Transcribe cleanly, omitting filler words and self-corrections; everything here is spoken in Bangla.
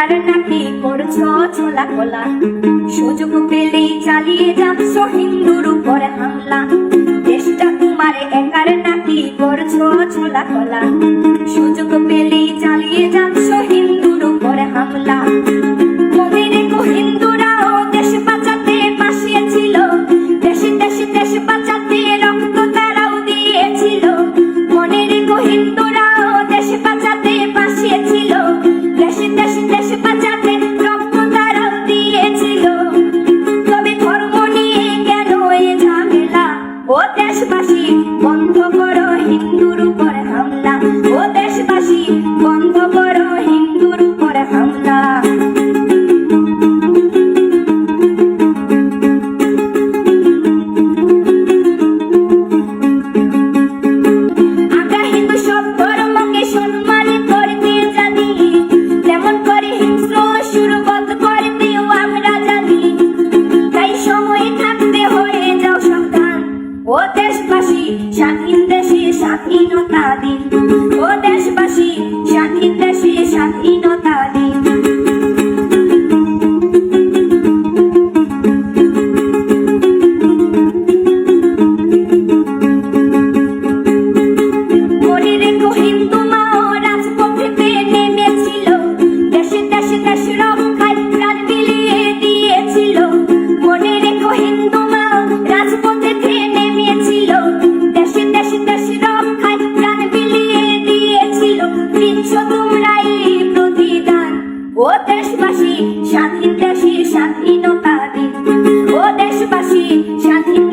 একার নাকি করছো ছোলা কোলা, সুযোগ পেলেই চালিয়ে যাচ্ছ হিন্দুর উপর হামলা। দেশটা তোমার একার নাকি করছো ছোলা কোলা, সুযোগ পেলেই চালিয়ে যাচ্ছ হিন্দুর উপর হামলা। মনে রেখো হিন্দুরাও দেশ বাঁচাতে পাশে ছিল, দেশে দেশে দেশ বাঁচাতে রক্ত তারাও দিয়েছিল। মনে রেখো হিন্দুরাও দেশ বাঁচাতে পাশে ছিল, দেশে দেশে দেশ বাঁচাতে রক্ত তারাও দিয়েছিল। তবে ধর্ম নিয়ে কেন এ ঝামেলা? ও দেশবাসী বন্ধ করো হিন্দুর উপর হামলা, ও দেশবাসী বন্ধ করো হিন্দুর উপর হামলা। আমরা হিন্দু সব ধর্মকে সম্মান করতে জানি, তেমন করে হিংস্র শুরুবত করতেও আমরা জানি। তাই সময় থাকতে হয়ে যাও সাবধান, ও দেশবাসী স্বাধীন দেশে স্বাধীনতা দিন, ও দেশবাসী স্বাধীন দেশে স্বাধীনতা দিন। মনে রেখো হিন্দু মাও রাজপথেতে নেমেছিল, দেশে দেশে দেশ রক্ষায় প্রাণ বিলিয়ে দিয়েছিল। মনে রেখো হিন্দু মাও রাজপথেতে নেমেছিল, দেশে দেশে দেশ রক্ষায় প্রাণ বিলিয়ে দিয়েছিল। দিচ্ছ তোমরাই প্রতিদান, ও দেশবাসী স্বাধীন দেশে স্বাধীনতা দিন, ও দেশবাসী স্বাধীন